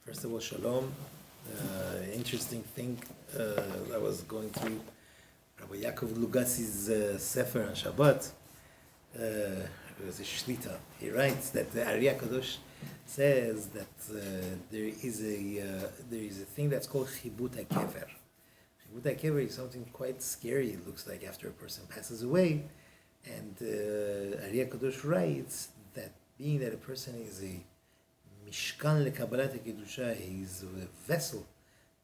First of all, shalom. Interesting thing, I was going through Rabbi Yaakov Lugassi's Sefer on Shabbat. It was a shlita. He writes that the Ari Kadosh says that there is a thing that's called chibut hakever. Chibut hakever is something quite scary. It looks like after a person passes away, and Ari Kadosh writes that being that a person is a Mishkan lekabbalat kedusha, he's a vessel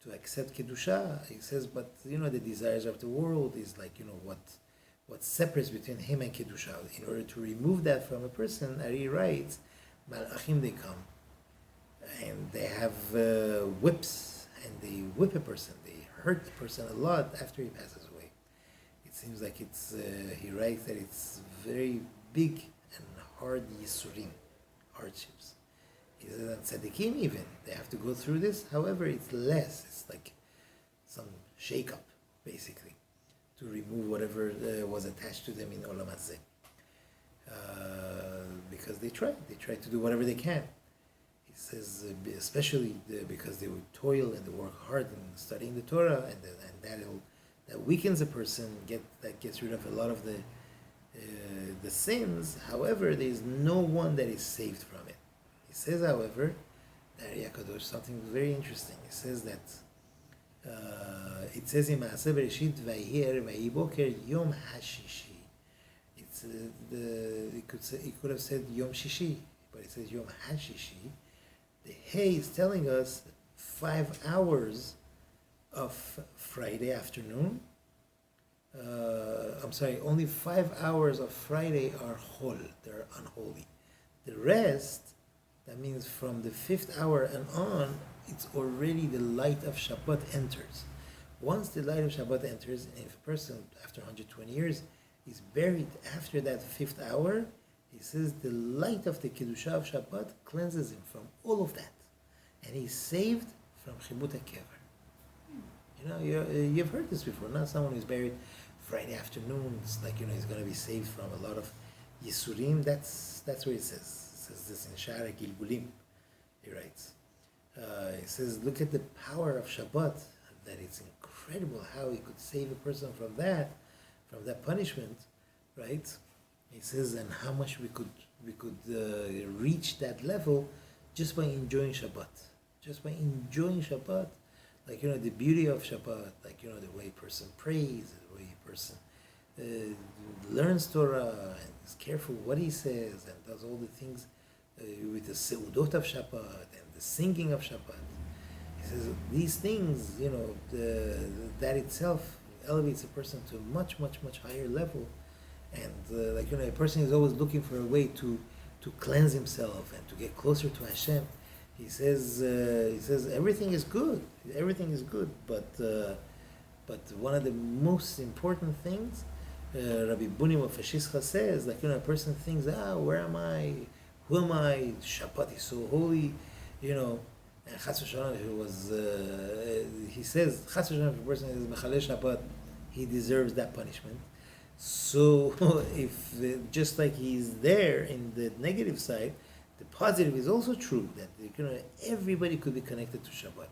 to accept kedusha. He says, but the desires of the world is like what separates between him and kedusha. In order to remove that from a person, Ari writes, malachim, they come and they have whips and they whip a person. They hurt the person a lot after he passes away. It seems like it's. He writes that it's very big and hard yisurim, hardships. He says that tzaddikim even, they have to go through this. However, it's less. It's like some shake-up, basically, to remove whatever was attached to them in Olam Hazeh. Because they try to do whatever they can. He says, especially because they would toil and they work hard in studying the Torah, and that weakens a person, that gets rid of a lot of the sins. However, there is no one that is saved from it. He says, however, that Yakadosh, something very interesting. He says that it says in Maaseh Bereshit, Vayher Vayiboker Yom Hashishi. It's he could have said Yom Shishi, but it says Yom Hashishi. The Hey is telling us 5 hours of Friday afternoon. Only 5 hours of Friday are chol, they're unholy. The rest, that means from the 5th hour and on, it's already the light of Shabbat enters. Once the light of Shabbat enters, and if a person, after 120 years, is buried after that 5th hour, he says the light of the Kedusha of Shabbat cleanses him from all of that. And he's saved from Chibut HaKever. You've heard this before. Not someone who's buried Friday afternoon, it's like, he's going to be saved from a lot of Yisurim. That's what it says. Says this in Shara Gilgulim. He writes. He says, look at the power of Shabbat. That it's incredible how he could save a person from that punishment, right? He says, and how much we could reach that level just by enjoying Shabbat. Just by enjoying Shabbat, like the beauty of Shabbat, like the way a person prays, the way a person learns Torah and is careful what he says and does all the things with the seudot of Shabbat and the singing of Shabbat. He says these things, that itself elevates a person to a much, much, much higher level. And a person is always looking for a way to cleanse himself and to get closer to Hashem. He says everything is good, but one of the most important things, Rabbi Bunim of Fashischa says, a person thinks, where am I? Who am I? Shabbat is so holy, and Chas v'shalom, he says, Chas v'shalom, if a person is Mechalel Shabbat, he deserves that punishment. So, if just like he's there in the negative side, the positive is also true, that everybody could be connected to Shabbat.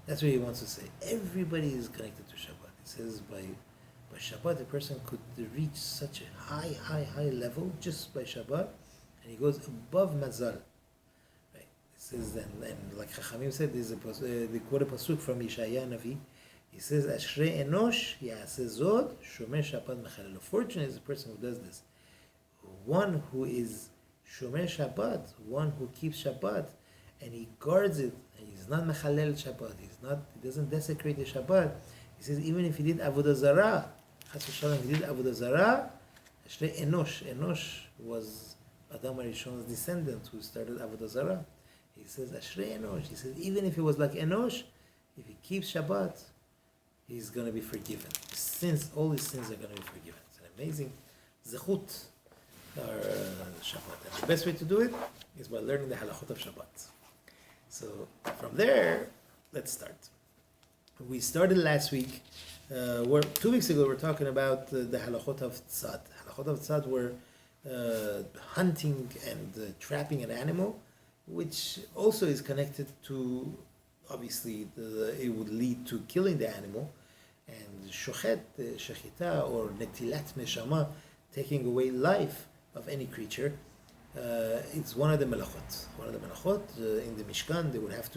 That's what he wants to say. Everybody is connected to Shabbat. He says by Shabbat, a person could reach such a high level just by Shabbat, and he goes above Mazal. Right? It says, and like Chachamim said, they quote a pasuk from Yeshaya Navi. He says, Ashrei enosh ya'aseh zod shomer Shabbat mechalel. Fortunate is the person who does this. One who is shomer Shabbat, one who keeps Shabbat, and he guards it, and he's not mechalel Shabbat, he doesn't desecrate the Shabbat. He says, even if he did avodah zarah, chas v'shalom, he did avodah zarah, Ashrei enosh. Enosh was Adam HaRishon's descendant who started avodah zarah. He says, Ashrei enosh. He says, even if he was like enosh, if he keeps Shabbat, he's going to be forgiven. All his sins are going to be forgiven. It's an amazing zechut, or Shabbat. And the best way to do it is by learning the halachot of Shabbat. So from there, let's start. We started last week, 2 weeks ago, we were talking about the halachot of tzad. Halachot of tzad were hunting and trapping an animal which also is connected to, obviously, it would lead to killing the animal, and shochet, shechita, or netilat neshama, taking away life of any creature, it's one of the melachot. One of the melachot in the Mishkan, they would have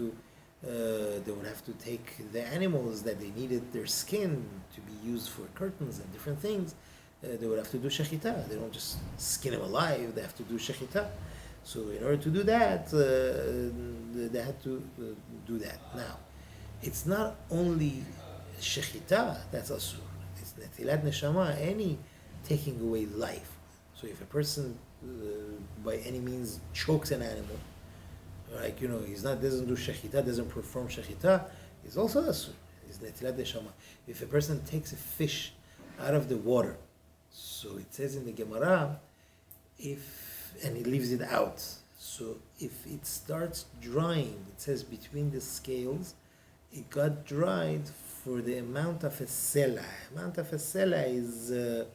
to take the animals that they needed their skin to be used for curtains and different things. They would have to do shechita. They don't just skin them alive. They have to do shechita. So in order to do that, they had to do that. Now, it's not only shechita that's asur. It's netilat neshama, any taking away life. So if a person by any means chokes an animal, like doesn't do shechita, doesn't perform shechita, he's also asur. It's netilat neshama. If a person takes a fish out of the water, so it says in the Gemara, and he leaves it out. So if it starts drying, it says between the scales, it got dried for the amount of a sela. Amount of a sela is a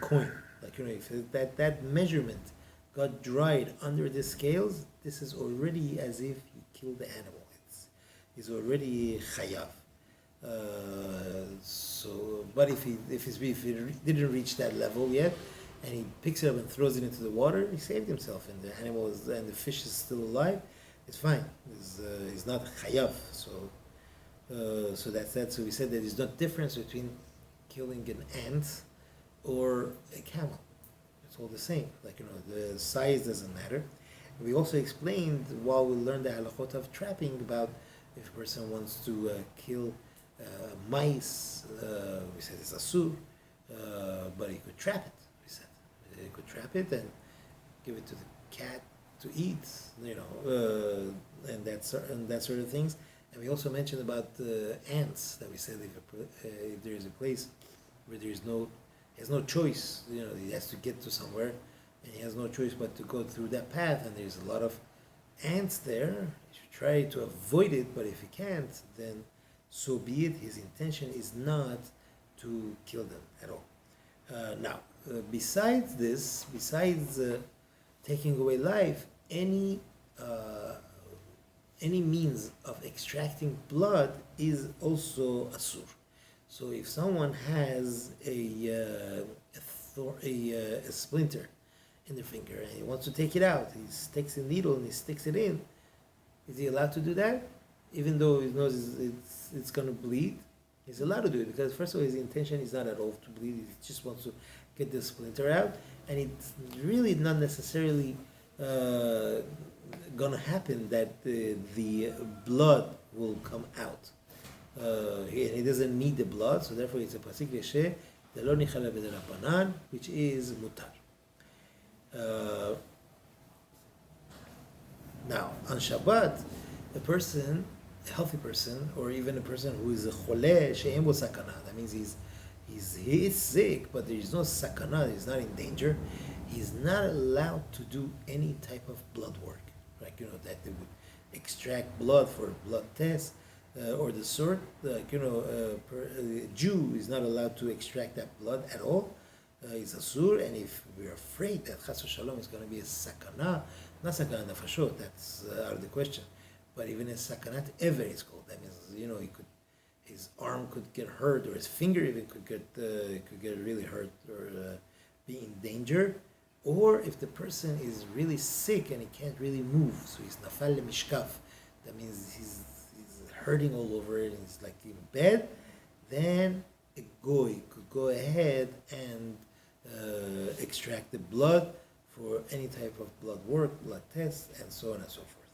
coin. Like if that measurement got dried under the scales, this is already as if you killed the animal. It's already chayav. But if it didn't reach that level yet, and he picks it up and throws it into the water, he saved himself, and the animal and the fish is still alive, it's fine. It's not chayav. So that's that. So we said that there's no difference between killing an ant or a camel. It's all the same. The size doesn't matter. We also explained while we learned the halachot of trapping about if a person wants to kill mice, we said it's asur, but he could trap it. We said he could trap it and give it to the cat to eat, and that sort of things. And we also mentioned about ants that we said if there is a place where he has no choice, he has to get to somewhere, and he has no choice but to go through that path, and there's a lot of ants there. He should try to avoid it, but if he can't, then so be it. His intention is not to kill them at all. Now, besides taking away life, any means of extracting blood is also asur. So if someone has a splinter in their finger and he wants to take it out, he takes a needle and he sticks it in, is he allowed to do that? Even though he knows it's going to bleed, he's allowed to do it, because first of all, his intention is not at all to bleed. He just wants to get the splinter out, and it's really not necessarily going to happen that the blood will come out. He doesn't need the blood, so therefore it's a pasuk yesheh, delo nichala b'derabanan, which is mutar. Now, on Shabbat, a healthy person, or even a person who is a choleh she'en bo sakana, that means he is sick, but there is no sakana, he's not in danger, he's not allowed to do any type of blood work, that they would extract blood for a blood test, or the sort, a Jew is not allowed to extract that blood at all. It's asur, and if we're afraid that chas v'shalom is going to be a sakana, not sakana nefashot, that's out of the question, but even a sakanat ever is called. That means his arm could get hurt, or his finger even could get really hurt, or be in danger, or if the person is really sick and he can't really move, so he's nafal mishkaf, that means he's hurting all over it and he's like in bed, then a goy could go ahead and extract the blood for any type of blood work, blood tests, and so on and so forth.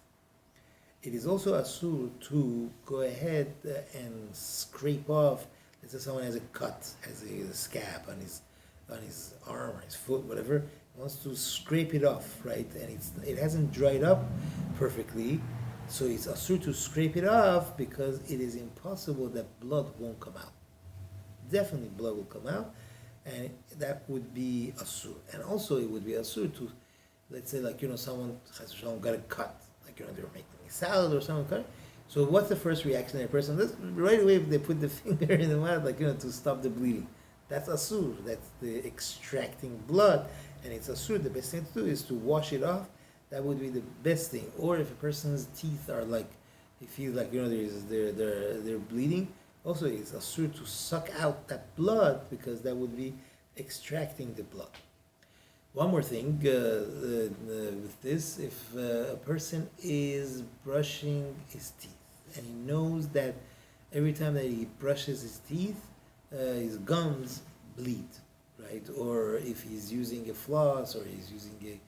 It is also asur to go ahead and scrape off. Let's say someone has a cut, has a scab on his arm or his foot, whatever. He wants to scrape it off, right? And it hasn't dried up perfectly, so it's asur to scrape it off because it is impossible that blood won't come out. Definitely blood will come out, and that would be asur. And also it would be asur to, let's say, someone got a cut, they were making a salad or someone cut. So what's the first reaction of a person does? Right away they put the finger in the mouth, to stop the bleeding. That's asur. That's the extracting blood, and it's asur. The best thing to do is to wash it off that would be the best thing. Or if a person's teeth are like, he feels like, they're bleeding, also it's asur to suck out that blood, because that would be extracting the blood. One more thing with this, if a person is brushing his teeth and he knows that every time that he brushes his teeth, his gums bleed, right? Or if he's using a floss, or he's using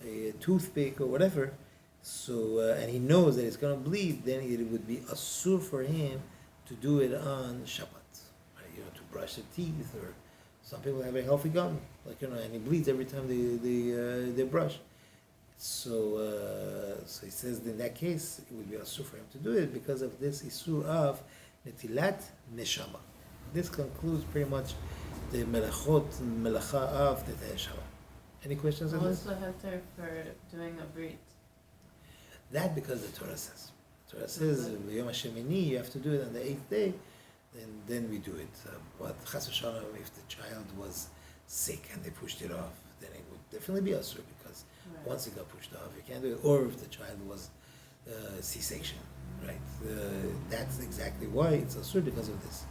a toothpick or whatever, so and he knows that it's going to bleed, then it would be asur for him to do it on Shabbat, right? To brush the teeth, or some people have a healthy gum, and it bleeds every time they brush. So he says in that case it would be asur for him to do it because of this isur of netilat neshama. This concludes pretty much the melacha of the Shabbat. Any questions on this? What's the heter for doing a brit? That because the Torah says. The Torah says Yom HaShemini, you have to do it on the 8th day. Then we do it. But chas v'shalom, if the child was sick and they pushed it off, then it would definitely be asur, because once it got pushed off, you can't do it. Or if the child was C-section, right? That's exactly why it's asur, because of this.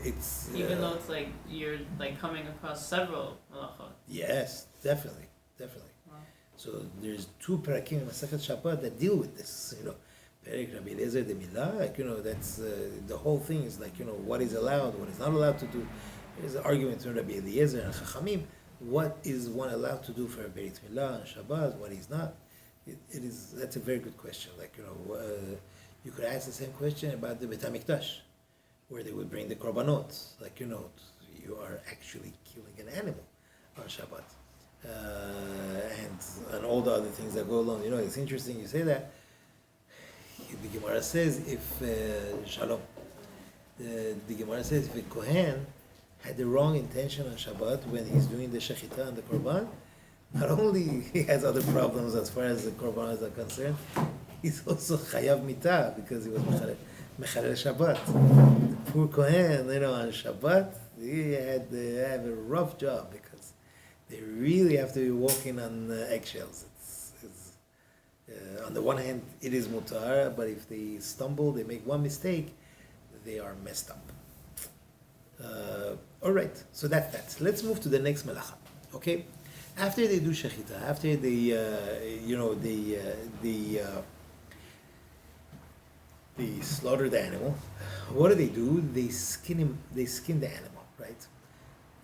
It's even though it's like you're like coming across several halachot. Yes, definitely. Wow. So there's 2 parakim in Masechet Shabbat that deal with this. Perek Rabbi Eliezer de Milah, that's the whole thing is what is allowed, what is not allowed to do. There's an argument between Rabbi Eliezer and Chachamim. What is one allowed to do for a Beit Milah and Shabbat? What is not? That's a very good question. You could ask the same question about the Beit HaMikdash, where they would bring the korbanot. You are actually killing an animal on Shabbat, and all the other things that go along. It's interesting you say that. The Gemara says the Gemara says if a Kohen had the wrong intention on Shabbat when he's doing the shechita and the korban, not only he has other problems as far as the korbanos are concerned, he's also chayav mitah, because he was mechalel Shabbat. The poor Kohen, on Shabbat, he had to have a rough job, because they really have to be walking on eggshells. On the one hand, it is mutar, but if they stumble, they make one mistake, they are messed up. All right, so that's that. Let's move to the next melacha. Okay, after they do shechita, after they slaughter the animal, what do? They skin the animal, right?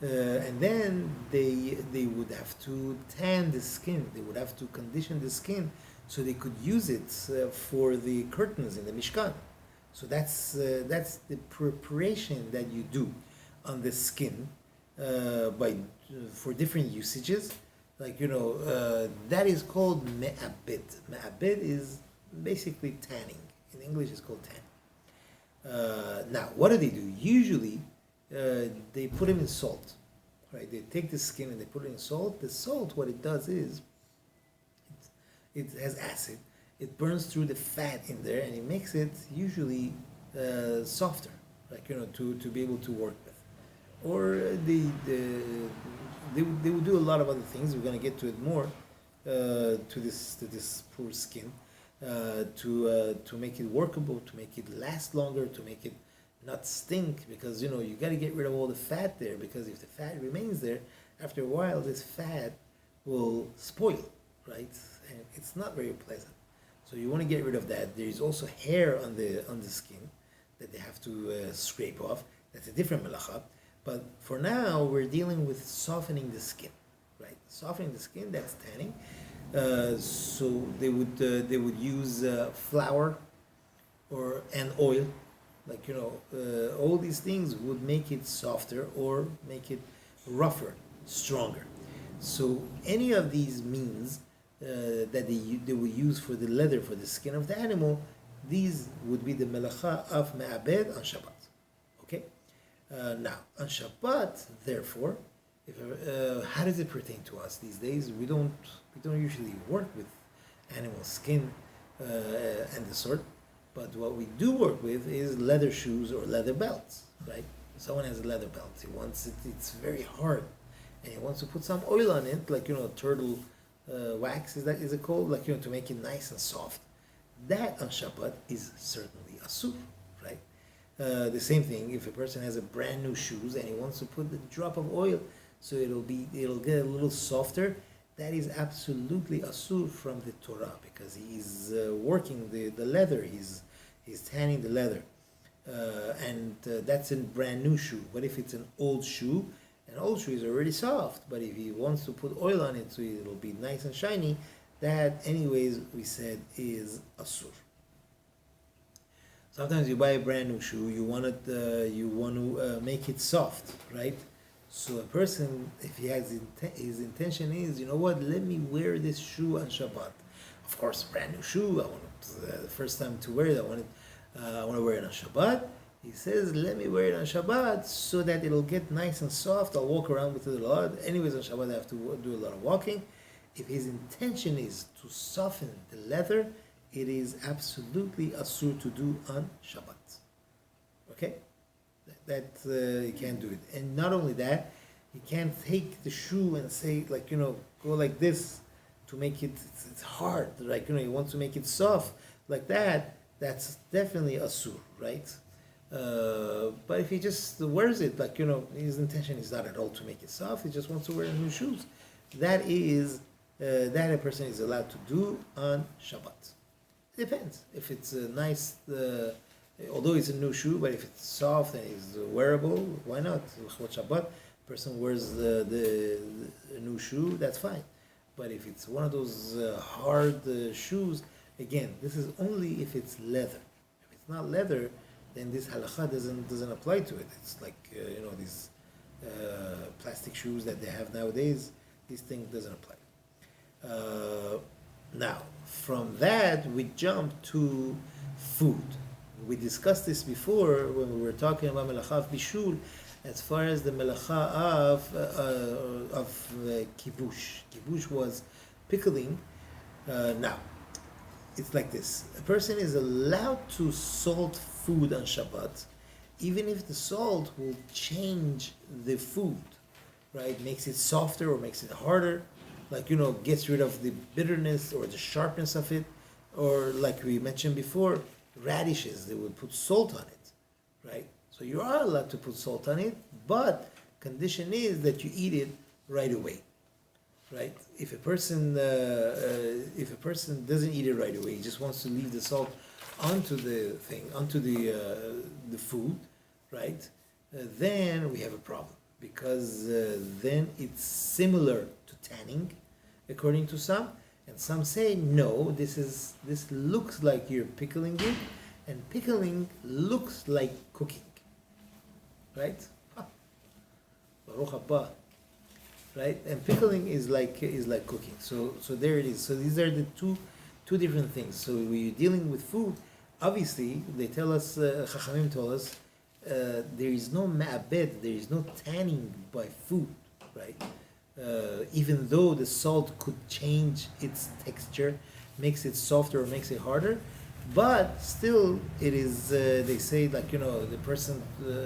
And then they would have to tan the skin. They would have to condition the skin so they could use it for the curtains in the Mishkan. So that's the preparation that you do on the skin for different usages. That is called me'abed. Me'abed is basically tanning. In English, it's called tan. Now, what do? Usually, they put them in salt. Right? They take the skin and they put it in salt. The salt, what it does is, it has acid. It burns through the fat in there, and it makes it usually softer, to be able to work with. Or they would do a lot of other things. We're going to get to it more to this poor skin, to make it workable, to make it last longer, to make it not stink, because you got to get rid of all the fat there, because if the fat remains there, after a while this fat will spoil, right? And it's not very pleasant. So you want to get rid of that. There is also hair on the skin that they have to scrape off. That's a different melacha. But for now, we're dealing with softening the skin, right? Softening the skin, that's tanning. So they would use flour and oil, all these things would make it softer or make it rougher, stronger. So any of these means that they would use for the leather, for the skin of the animal, these would be the melacha of me'abed on Shabbat. Okay. Now on Shabbat, therefore, how does it pertain to us these days? We don't usually work with animal skin and the sort, but what we do work with is leather shoes or leather belts, right? Someone has a leather belt. He wants it; it's very hard, and he wants to put some oil on it, turtle wax, is it called? Like, to make it nice and soft. That on Shabbat is certainly asur, right? The same thing, if a person has a brand new shoes and he wants to put a drop of oil so it'll get a little softer, that is absolutely asur from the Torah, because he's working the leather, he's tanning the leather. And that's a brand new shoe. But if it's an old shoe, an old shoe is already soft, but if he wants to put oil on it so it'll be nice and shiny, that anyways we said is asur. Sometimes you buy a brand new shoe, you want to make it soft, right? So a person, if he has his intention is, you know what, let me wear this shoe on Shabbat. Of course, brand new shoe. I want the first time to wear it. I want to wear it on Shabbat. He says, let me wear it on Shabbat so that it'll get nice and soft. I'll walk around with it a lot. Anyways, on Shabbat I have to do a lot of walking. If his intention is to soften the leather, it is absolutely asur to do on Shabbat. Okay? That you can't do it. And not only that, you can't take the shoe and say, like, go like this to make it, it's hard. Like, you want to make it soft like that, that's definitely asur, right? But if he just wears it, like, his intention is not at all to make it soft, he just wants to wear new shoes. That a person is allowed to do on Shabbat. It depends. If it's a nice, although it's a new shoe, but if it's soft and it's wearable, why not? Shabbat, person wears the new shoe, that's fine. But if it's one of those hard shoes, again, this is only if it's leather. If it's not leather, then this halakha doesn't apply to it. It's like these plastic shoes that they have nowadays. This thing doesn't apply. Now, from that we jump to food. We discussed this before when we were talking about melacha of bishul, as far as the melacha of kibush. Kibush was pickling. Now, it's like this. A person is allowed to salt food on Shabbat, even if the salt will change the food, right? Makes it softer or makes it harder, like, gets rid of the bitterness or the sharpness of it. Or like we mentioned before, radishes, they would put salt on it, right? So you are allowed to put salt on it, but condition is that you eat it right away. Right? If a person doesn't eat it right away, he just wants to leave the salt onto the thing, onto the food, right? Then we have a problem, because then it's similar to tanning, according to some, and some say no. This looks like you're pickling it, and pickling looks like cooking, right? Baruch haba. Right, and pickling is like cooking. So there it is. So these are the two different things. So when you're dealing with food, obviously they tell us, Chachamim told us, there is no ma'abed, there is no tanning by food, right? Even though the salt could change its texture, makes it softer or makes it harder, but still it is. They say, like, the person,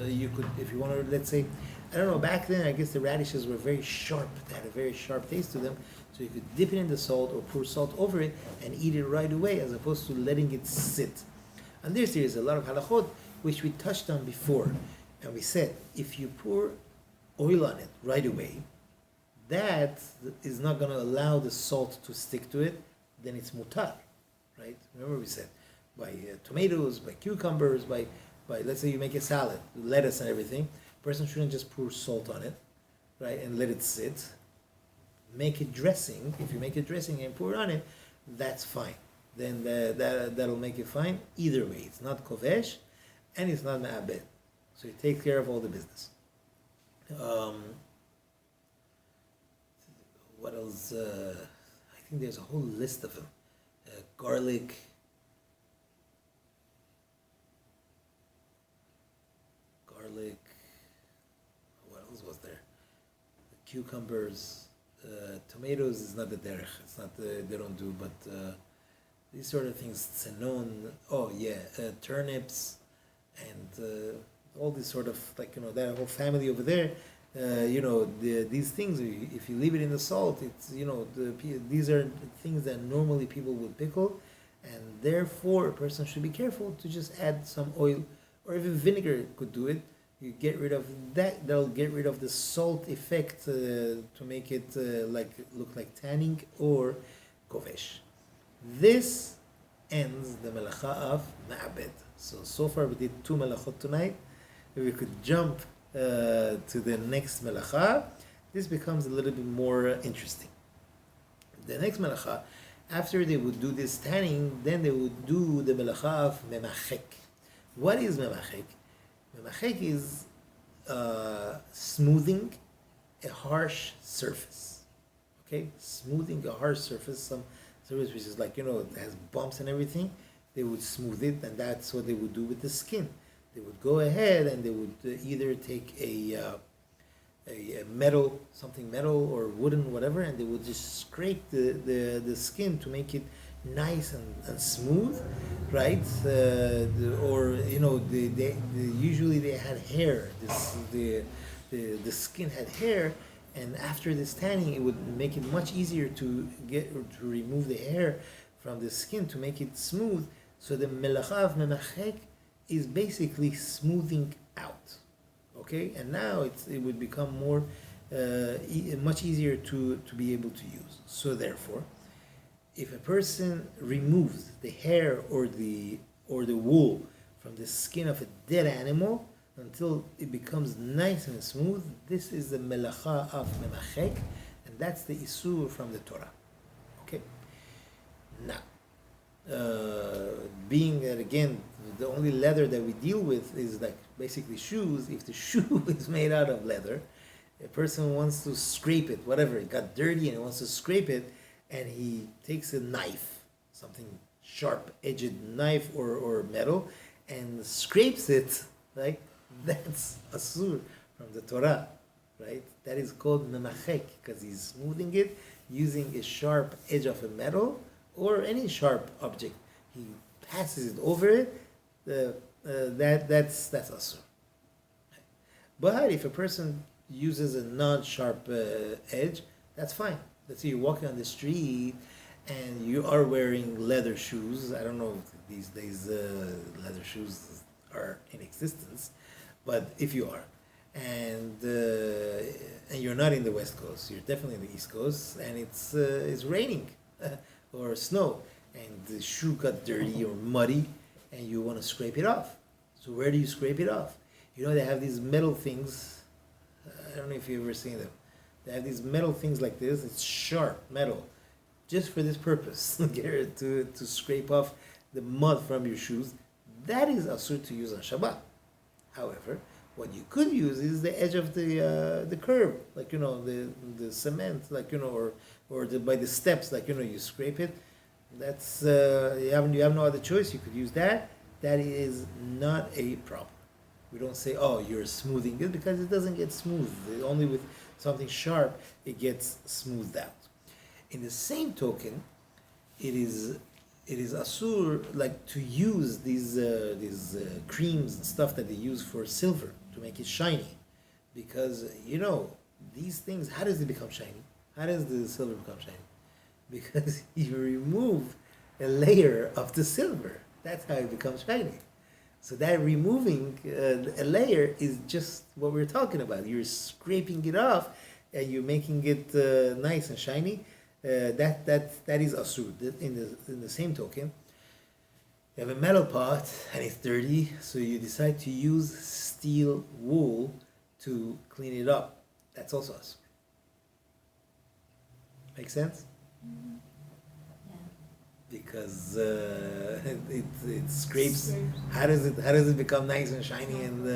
you could, if you want to, let's say, I don't know, back then I guess the radishes were very sharp. They had a very sharp taste to them. So you could dip it in the salt or pour salt over it and eat it right away, as opposed to letting it sit. And there is a lot of halachot which we touched on before. And we said, if you pour oil on it right away, that is not going to allow the salt to stick to it, then it's mutar, right? Remember we said, by tomatoes, by cucumbers, by let's say you make a salad, lettuce and everything, person shouldn't just pour salt on it, right, and let it sit. Make a dressing. If you make a dressing and pour it on it, that's fine. Then that'll make it fine. Either way, it's not kovesh, and it's not ma'abed. So you take care of all the business. What else? I think there's a whole list of them. Garlic. What else was there? Cucumbers. Tomatoes is not the derech. It's not they don't do, but these sort of things. Tzenon. Oh yeah, turnips, and all these sort of, like, that whole family over there. these things, if you leave it in the salt, it's, these are things that normally people would pickle, and therefore a person should be careful to just add some oil, or even vinegar could do it. You get rid of that, that'll get rid of the salt effect to make it look like tanning or kovesh. This ends the melacha of ma'abed. So far we did 2 melachot tonight. We could jump to the next melacha. This becomes a little bit more interesting. The next melacha, after they would do this tanning, then they would do the melacha of memachek. What is memachek? Memachek is smoothing a harsh surface. Okay, smoothing a harsh surface, some surface which is it has bumps and everything. They would smooth it, and that's what they would do with the skin. They would go ahead and they would either take a metal, something metal or wooden, whatever, and they would just scrape the skin to make it nice and smooth, right? Usually they had hair. The skin had hair, and after this tanning, it would make it much easier to remove the hair from the skin to make it smooth. So the melacha of memachek is basically smoothing out. Okay, and now it would become more much easier to be able to use. So therefore, if a person removes the hair or the wool from the skin of a dead animal until it becomes nice and smooth, this is the melacha of memachek, and that's the isur from the Torah. Okay. Now, being that again the only leather that we deal with is basically shoes. If the shoe is made out of leather, a person wants to scrape it, whatever, it got dirty and he wants to scrape it, and he takes a knife, something sharp edged knife or metal, and scrapes it, right? That's asur from the Torah, right? That is called memachek, because he's smoothing it using a sharp edge of a metal or any sharp object. He passes it over it. That's asur. But if a person uses a non-sharp edge, that's fine. Let's say you're walking on the street and you are wearing leather shoes. I don't know if these days leather shoes are in existence, but if you are, and you're not in the West Coast, you're definitely in the East Coast, and it's raining or snow, and the shoe got dirty or muddy, and you want to scrape it off. So where do you scrape it off? They have these metal things. I don't know if you've ever seen them. They have these metal things like this. It's sharp metal, just for this purpose, to scrape off the mud from your shoes. That is asur to use on Shabbat. However, what you could use is the edge of the curb, the cement, or by the steps, you scrape it. That's you have no other choice. You could use that. That is not a problem. We don't say, oh, you're smoothing it, because it doesn't get smooth. Only with something sharp it gets smoothed out. In the same token, it is asur to use these creams and stuff that they use for silver to make it shiny, because these things. How does it become shiny? How does the silver become shiny? Because you remove a layer of the silver. That's how it becomes shiny. So that removing a layer is just what we're talking about. You're scraping it off and you're making it nice and shiny. That is asur. In the same token, you have a metal pot and it's dirty, so you decide to use steel wool to clean it up. That's also asur. Make sense? Mm-hmm. Yeah. Because it scrapes. How does it become nice and shiny and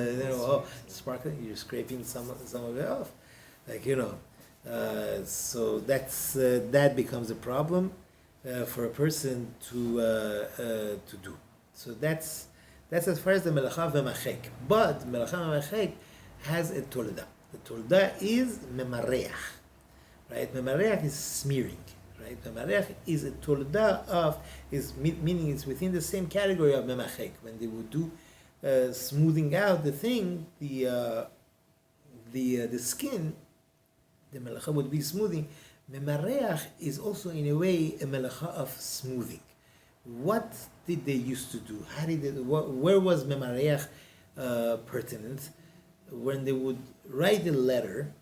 sparkling? You're scraping some of it off, so that becomes a problem for a person to do. So that's as far as the melacha v'machek. But melacha v'machek has a tolda. The tolda is memareach, right? Memareach is smearing. Right? Memareach is a tolda of, meaning it's within the same category of memachek. When they would do smoothing out the thing, the the skin, the melacha would be smoothing. Memareach is also in a way a melacha of smoothing. What did they used to do? How did it, where was memareach pertinent? When they would write a letter,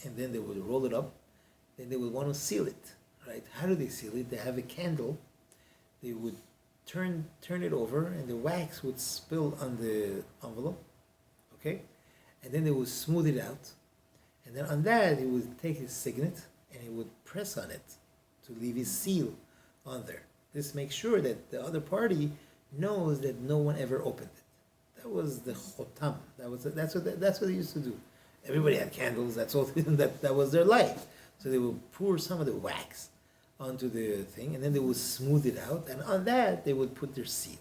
and then they would roll it up, then they would want to seal it, right? How do they seal it? They have a candle. They would turn it over, and the wax would spill on the envelope, okay? And then they would smooth it out, and then on that he would take his signet and he would press on it to leave his seal on there. This makes sure that the other party knows that no one ever opened it. That was the chotam. That's what they used to do. Everybody had candles. That's all. That was their life. So they would pour some of the wax onto the thing, and then they would smooth it out, and on that they would put their seal.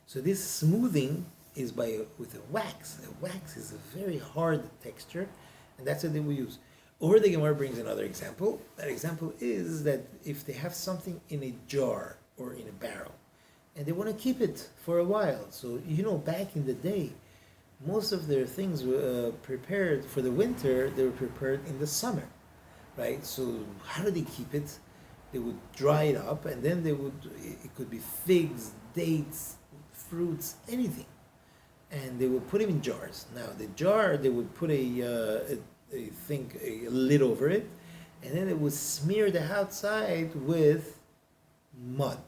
So this smoothing is with a wax. A wax is a very hard texture, and that's what they will use. Or the Gemara brings another example. That example is that if they have something in a jar or in a barrel, and they want to keep it for a while. So, back in the day, most of their things were prepared for the winter, they were prepared in the summer, right? So how do they keep it? They would dry it up, and then it could be figs, dates, fruits, anything. And they would put them in jars. Now, the jar, they would put a lid over it, and then they would smear the outside with mud.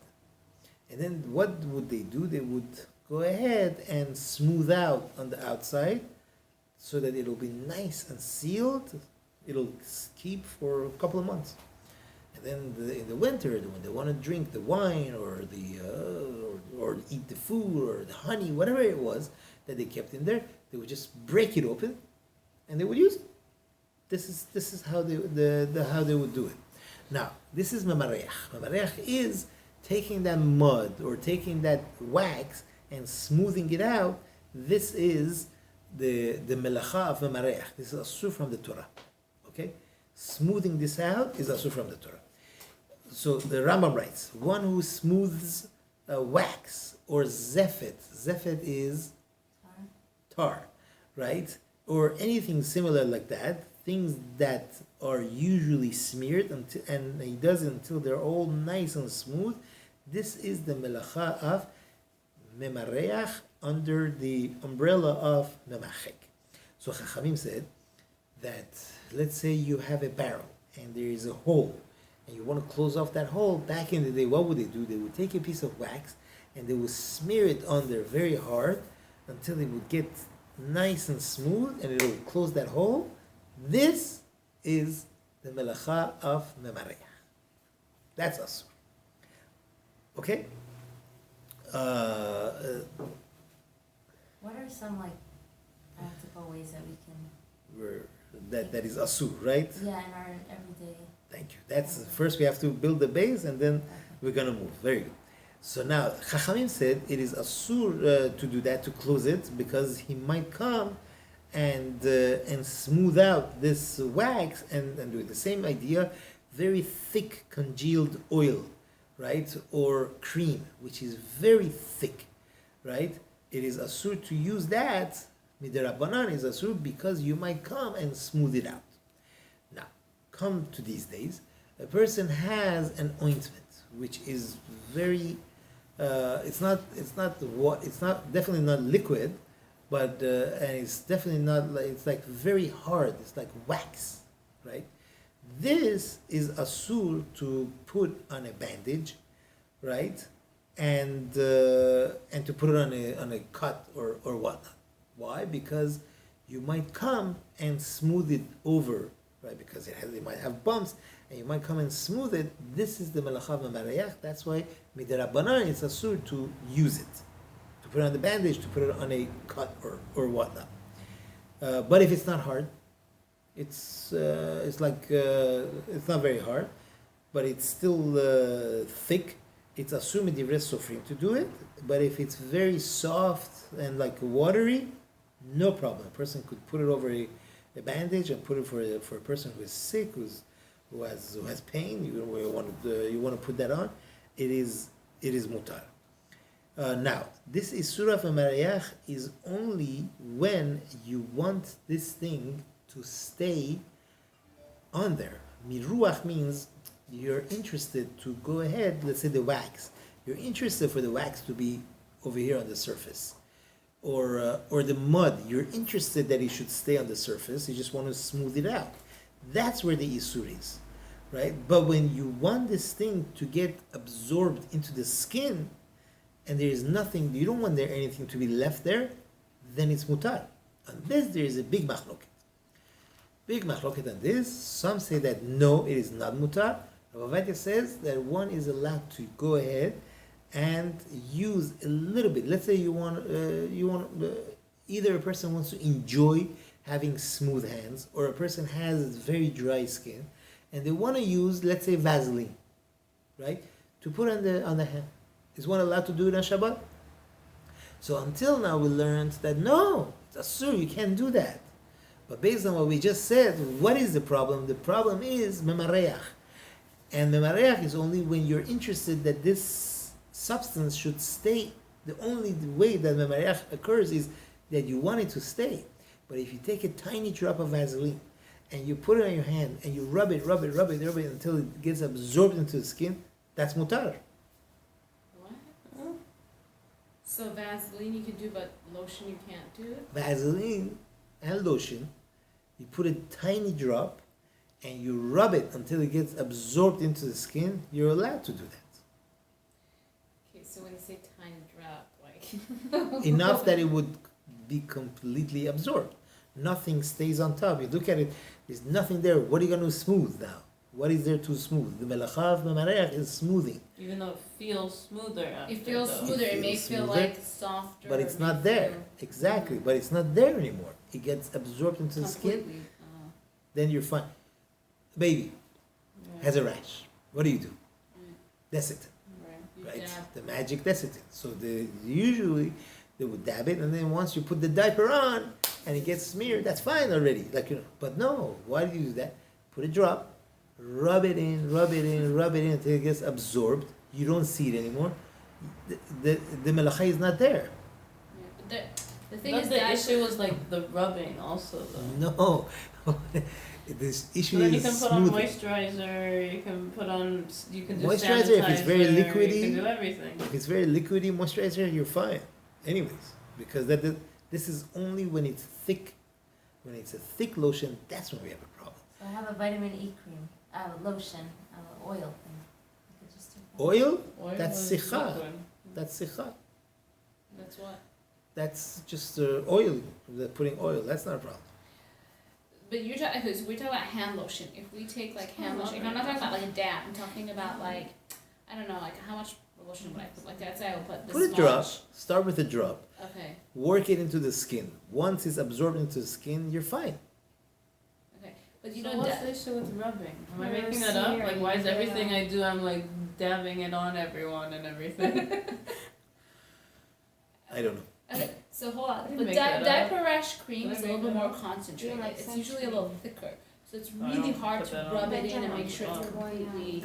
And then what would they do? They would go ahead and smooth out on the outside so that it'll be nice and sealed. It'll keep for a couple of months. And then in the winter, when they want to drink the wine or or eat the food or the honey, whatever it was that they kept in there, they would just break it open and they would use it. This is how how they would do it. Now, this is memareach. Memareach is taking that mud or taking that wax and smoothing it out. This is the melacha of memareach. This is asur from the Torah. Okay, smoothing this out is asur from the Torah. So the Rambam writes, one who smooths wax or zephet. Zephet is tar, right? Or anything similar like that. Things that are usually smeared and he does it until they're all nice and smooth. This is the melacha of memareach under the umbrella of memachek. So Chachamim said that, let's say you have a barrel and there is a hole and you want to close off that hole. Back in the day, what would they do? They would take a piece of wax and they would smear it on there very hard until it would get nice and smooth and it would close that hole. This is the melacha of memareach. That's us. Okay? What are some practical ways that we can that is asur, right? Yeah, in our everyday. Thank you. That's first we have to build the base and then we're gonna move. Very good. So now Chachamim said it is asur to do that, to close it, because he might come and smooth out this wax and do it. The same idea, very thick congealed oil, right? Or cream, which is very thick, right? It is asur to use that. Midirabanan is asur because you might come and smooth it out. Now, come to these days, a person has an ointment which is very, it's definitely not liquid, but and it's definitely not it's like very hard. It's like wax, right? This is asur to put on a bandage, right? And to put it on a cut or whatnot. Why? Because you might come and smooth it over, right? Because it might have bumps, and you might come and smooth it. This is the melacha memareach. That's why midirabanan it's asur to use it, to put it on the bandage, to put it on a cut or whatnot. But if it's not hard, it's like it's not very hard, but it's still thick. It's asur midivres sofrim to do it. But if it's very soft and like watery, no problem. A person could put it over a bandage and put it for a person who is sick, who has pain. You want to put that on. It is mutar. Now, this Isur of Memareach is only when you want this thing to stay on there. Miruach means you're interested to go ahead, let's say the wax. You're interested for the wax to be over here on the surface. Or the mud, you're interested that it should stay on the surface, you just want to smooth it out. That's where the Isur is, right? But when you want this thing to get absorbed into the skin, and there is nothing, you don't want there anything to be left there, then it's mutar. On this, there is a big machloket. Big machloket on this. Some say that no, it is not mutar. Rabbi says that one is allowed to go ahead and use a little bit. Let's say you want either a person wants to enjoy having smooth hands, or a person has very dry skin, and they want to use, let's say, Vaseline, right, to put on the hand. Is one allowed to do it on Shabbat? So until now we learned that no, it's asur, you can't do that. But based on what we just said, what is the problem? The problem is memareach. And memareach is only when you're interested that this substance should stay. The only way that memareach occurs is that you want it to stay. But if you take a tiny drop of Vaseline and you put it on your hand and you rub it until it gets absorbed into the skin, that's mutar. So Vaseline you can do, but lotion you can't do? Vaseline and lotion, you put a tiny drop and you rub it until it gets absorbed into the skin, you're allowed to do that. Okay, so when you say tiny drop, like... Enough that it would be completely absorbed. Nothing stays on top. You look at it, there's nothing there. What are you going to smooth now? What is there to smooth? The melacha of memareach is smoothing. Even though it feels smoother after. It feels though. smoother, it may feels feel smoother, like softer. But it's it may not there. feel Exactly. But it's not there anymore. It gets absorbed into the skin, completely. then you're fine. Baby Yeah. has a rash. What do? Right. Desitin, Right. You right? dab. The magic desitin. So usually they would dab it, and then once you put the diaper on and it gets smeared, that's fine already. But no, why do you do that? Put a drop, rub it in until it gets absorbed. You don't see it anymore. The melacha is not there. Yeah, but the thing But is the that issue was like the rubbing also though. No, this issue So then you is can put on smoothing. moisturizer, you can do Moisturizer, if it's very sanitizer, liquidy. you can do everything. If it's very liquidy moisturizer, you're fine. Anyways, because this is only when it's thick. When it's a thick lotion, that's when we have a problem. So I have a vitamin E cream, lotion, oil thing. You could just take that. Oil? Oil That's is sikha. liquid. That's sikha. That's what. That's just oil. They're putting oil. That's not a problem. But you're talking, okay, so we're talking about hand lotion. If we take like hand lotion, I'm not talking about like a dab. I'm talking about like, I don't know, like how much lotion would I put? Like let's say I would put this Put a drop. much. Start with a drop. Okay. Work it into the skin. Once it's absorbed into the skin, you're fine. Okay. But you So know what's that. the issue with rubbing? Am I You're making that up? Like smearing, why is yeah. everything I do I'm like dabbing it on everyone and everything? I don't know. Okay, so hold on. didn't But make that up. diaper rash cream Did I is a little make bit that more up? concentrated. Yeah, like it's usually a little thicker. So it's I really don't hard put to that on. rub it in and make sure Oh. it's completely